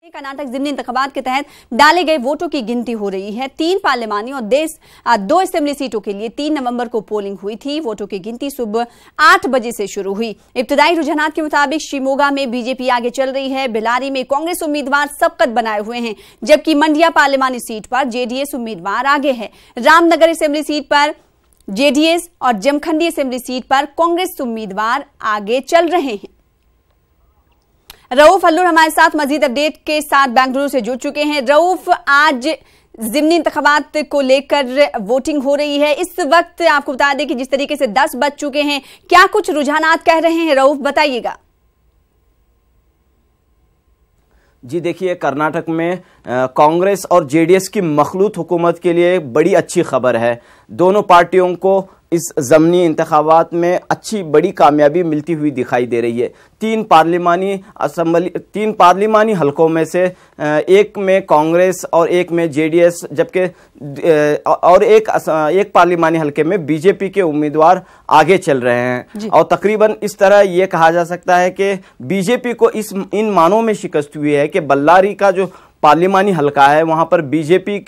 कर्नाटक ज़िमनी इंतखाबात के तहत डाले गए वोटों की गिनती हो रही है। 3 पार्लिमानी और 2 असेंबली सीटों के लिए 3 नवंबर को पोलिंग हुई थी। वोटों की गिनती सुबह 8 बजे से शुरू हुई। इब्तदाई रुझानात के मुताबिक शिमोगा में बीजेपी आगे चल रही है। बेलारी में कांग्रेस उम्मीदवार सबकत बनाए हुए हैं, जबकि मंडिया पार्लिमानी सीट पर जेडीएस उम्मीदवार आगे है। रामनगर असेंबली सीट पर जेडीएस और जमखंडी असेंबली सीट पर कांग्रेस उम्मीदवार आगे चल रहे हैं। रऊफ अल्लूर हमारे साथ मजीद अपडेट के साथ बेंगलुरु से जुड़ चुके हैं। रऊफ, आज ज़िमनी इंतखाबात को लेकर वोटिंग हो रही है। इस वक्त आपको बता दें कि जिस तरीके से 10 बज चुके हैं, क्या कुछ रुझानात कह रहे हैं? रऊफ, बताइएगा। जी देखिए, कर्नाटक में कांग्रेस और जेडीएस की मखलूत हुकूमत के लिए बड़ी अच्छी खबर है। दोनों पार्टियों को इस ज़मनी इंतखाबात में अच्छी बड़ी कामयाबी मिलती हुई दिखाई दे रही है। 3 पार्लिमानी हलकों में से एक में कांग्रेस और एक में जेडीएस, जबकि और एक पार्लिमानी हलके में बीजेपी के उम्मीदवार आगे चल रहे हैं। और तकरीबन इस तरह ये कहा जा सकता है कि बीजेपी को इन मानों में शिकस्त हुई है कि बल्लारी का जो पार्लिमानी हलका है वहां पर बीजेपी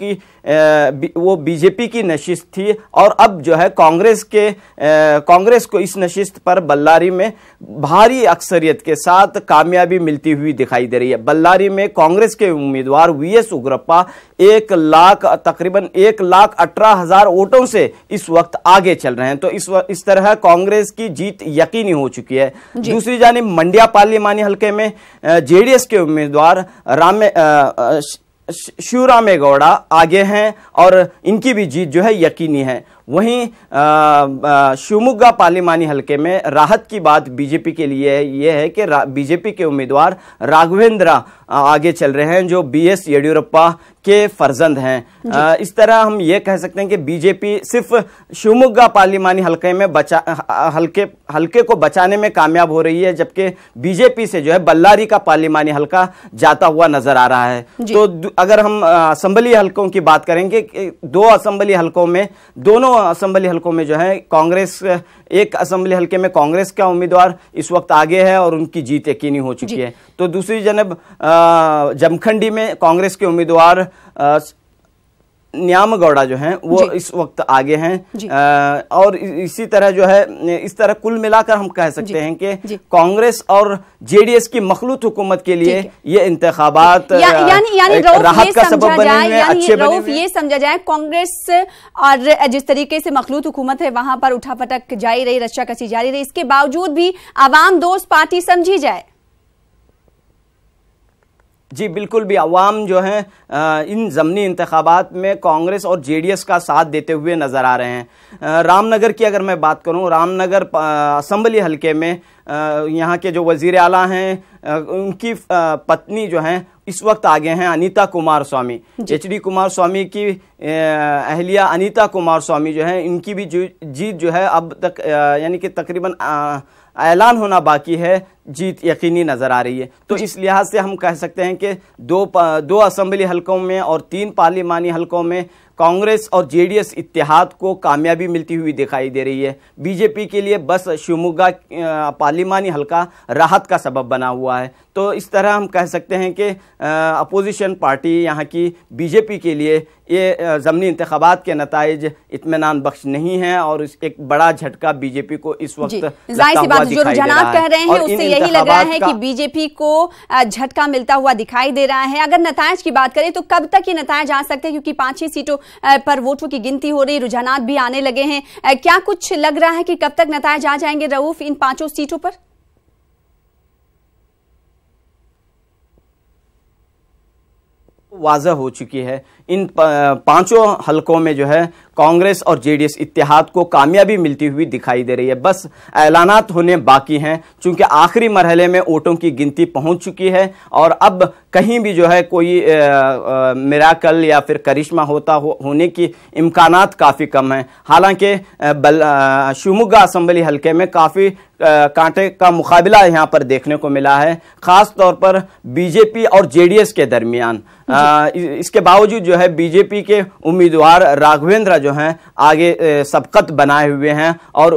की नशिस्त थी, और अब जो है कांग्रेस को इस नशिस्त पर बल्लारी में भारी अक्सरियत के साथ कामयाबी मिलती हुई दिखाई दे रही है। बल्लारी में कांग्रेस के उम्मीदवार वीएस उग्रप्पा तकरीबन 1,18,000 वोटों से इस वक्त आगे चल रहे हैं। तो इस तरह कांग्रेस की जीत यकीनी हो चुकी है। दूसरी जानिब मंडिया पार्लिमानी हलके में जेडीएस के उम्मीदवार शिवरामेगौड़ा आगे हैं और इनकी भी जीत जो है यकीनी है। वहीं शिवमोगा पार्लिमानी हलके में राहत की बात बीजेपी के लिए यह है कि बीजेपी के उम्मीदवार राघवेंद्र आगे चल रहे हैं, जो बीएस येडियुरप्पा के फर्जंद हैं। इस तरह हम ये कह सकते हैं कि बीजेपी सिर्फ शिवमोगा पार्लिमानी हलके में हलके को बचाने में कामयाब हो रही है, जबकि बीजेपी से जो है बल्लारी का पार्लिमानी हलका जाता हुआ नजर आ रहा है। तो अगर हम असेंबली हलकों की बात करेंगे, दोनों असेंबली हलकों में जो है कांग्रेस, एक असेंबली हलके में कांग्रेस का उम्मीदवार इस वक्त आगे है और उनकी जीत यकीनी हो चुकी है। तो दूसरी जानब जमखंडी में कांग्रेस के उम्मीदवार न्यामगौड़ा जो हैं वो इस वक्त आगे हैं। और इसी तरह जो है, इस तरह कुल मिलाकर हम कह सकते हैं कि कांग्रेस और जेडीएस की मखलूत हुकूमत के लिए ये इंतखाबात राहत का सबब बने हुए हैं, अच्छे बने हुए हैं। ये समझा जाए कांग्रेस और जिस तरीके से मखलूत हुकूमत है वहां पर उठापटक जारी रही, रस्साकसी जारी रही, इसके बावजूद भी आवाम दोस्त पार्टी समझी जाए। जी बिल्कुल भी अवाम जो है इन ज़मनी इंतखाबात में कांग्रेस और जेडीएस का साथ देते हुए नज़र आ रहे हैं। रामनगर की अगर मैं बात करूं, रामनगर असेंबली हलके में यहाँ के जो वज़ीर आला हैं उनकी पत्नी जो हैं इस वक्त आगे हैं अनीता कुमार स्वामी। एचडी कुमार स्वामी की अहलिया अनीता कुमार स्वामी जो है, इनकी भी जीत जो है अब तक यानी कि तकरीबन ऐलान होना बाकी है, जीत यकीनी नजर आ रही है। तो इस लिहाज से हम कह सकते हैं कि दो असेंबली हलकों में और 3 पार्लिमानी हलकों में कांग्रेस और जेडीएस इत्तेहाद को कामयाबी मिलती हुई दिखाई दे रही है। बीजेपी के लिए बस शिवमोगा पार्लिमानी हलका राहत का सबब बना हुआ है। तो इस तरह हम कह सकते हैं कि अपोजिशन पार्टी यहाँ की बीजेपी के लिए ये ज़मनी इंतखाबात के नताइज इत्मीनान बख्श नहीं है और एक बड़ा झटका बीजेपी को इस वक्त जाहिर सी बात जो रुझानात कह रहे हैं उससे यही लग रहा है कि बीजेपी को झटका मिलता हुआ दिखाई दे रहा है। अगर नताइज की बात करें तो कब तक ये नताइज आ सकते हैं, क्योंकि 5-6 सीटों पर वोटों की गिनती हो रही, रुझानात भी आने लगे हैं। क्या कुछ लग रहा है कि कब तक नताइज आ जाएंगे रऊफ इन 5 सीटों पर? वाज़ह हो चुकी है। इन 5 हलकों में जो है कांग्रेस और जेडीएस इत्तेहाद को कामयाबी मिलती हुई दिखाई दे रही है। बस ऐलानात होने बाकी हैं, चूंकि आखिरी मरहले में वोटों की गिनती पहुंच चुकी है और अब कहीं भी जो है कोई मिराकल या फिर करिश्मा होने की इम्कानात काफ़ी कम हैं। हालांकि शिवमोगा असेंबली हलके में काफ़ी कांटे का मुकाबला यहाँ पर देखने को मिला है, खास तौर पर बीजेपी और जेडीएस के दरमियान। इसके बावजूद जो है बीजेपी के उम्मीदवार राघवेंद्र जो है आगे सबकत बनाए हुए हैं और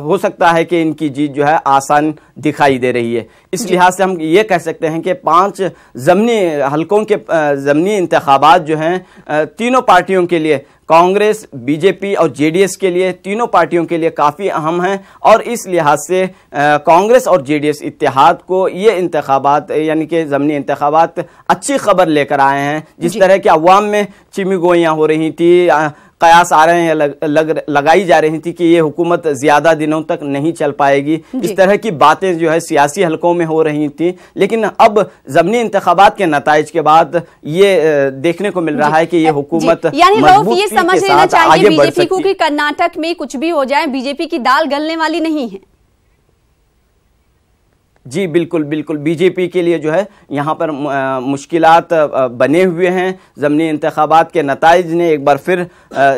हो सकता है कि इनकी जीत जो है आसान दिखाई दे रही है। इस लिहाज से हम ये कह सकते हैं कि 5 ज़मनी हलकों के ज़मनी इंतखाबात जो हैं तीनों पार्टियों के लिए, कांग्रेस, बीजेपी और जेडीएस के लिए, तीनों पार्टियों के लिए काफ़ी अहम हैं और इस लिहाज से कांग्रेस और जेडीएस इत्तेहाद को ये इंतखाबात यानी कि ज़मनी इंतखाबात अच्छी खबर लेकर आए हैं। जिस तरह की अवाम में चिमीगोइयाँ हो रही थी, कयास आ रहे हैं, लगाई जा रही थी कि ये हुकूमत ज़्यादा दिनों तक नहीं चल पाएगी, इस तरह की बातें जो है सियासी हलकों में हो रही थी, लेकिन अब ज़मनी इंतखाबात के नताइज के बाद ये देखने को मिल रहा है कि ये हुकूमत ये समझ लेना चाहिए बीजेपी को कि कर्नाटक में कुछ भी हो जाए बीजेपी की दाल गलने वाली नहीं है। जी बिल्कुल बिल्कुल, बीजेपी के लिए जो है यहाँ पर मुश्किलात बने हुए हैं। ज़मनी इंतखाबात के नताइज ने एक बार फिर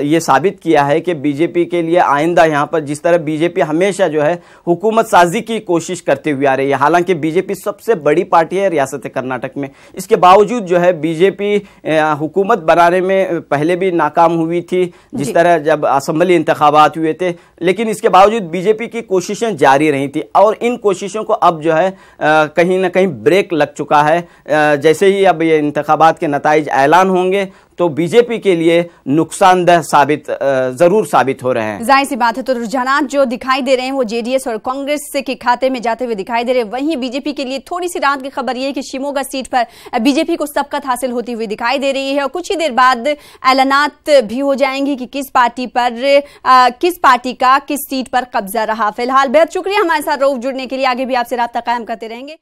ये साबित किया है कि बीजेपी के लिए आइंदा यहाँ पर जिस तरह बीजेपी हमेशा जो है हुकूमत साजी की कोशिश करते हुए आ रही है, हालांकि बीजेपी सबसे बड़ी पार्टी है रियासत कर्नाटक में, इसके बावजूद जो है बीजेपी हुकूमत बनाने में पहले भी नाकाम हुई थी, जिस तरह जब असम्बली इंतखाबात हुए थे, लेकिन इसके बावजूद बीजेपी की कोशिशें जारी रही थी और इन कोशिशों को अब जो है कहीं ना कहीं ब्रेक लग चुका है। जैसे ही अब ये इंतखाबात के नताइज ऐलान होंगे तो बीजेपी के लिए नुकसानदेह जरूर साबित हो रहे हैं। जाहिर सी बात है, तो रुझानात जो दिखाई दे रहे हैं वो जेडीएस और कांग्रेस के खाते में जाते हुए दिखाई दे रहे हैं। वहीं बीजेपी के लिए थोड़ी सी राहत की खबर ये है कि शिमोगा सीट पर बीजेपी को सबकत हासिल होती हुई दिखाई दे रही है और कुछ ही देर बाद ऐलानात भी हो जाएंगे कि किस पार्टी का किस सीट पर कब्जा रहा। फिलहाल बेहद शुक्रिया हमारे साथ रोज जुड़ने के लिए, आगे भी आपसे राब्ता कायम करते रहेंगे।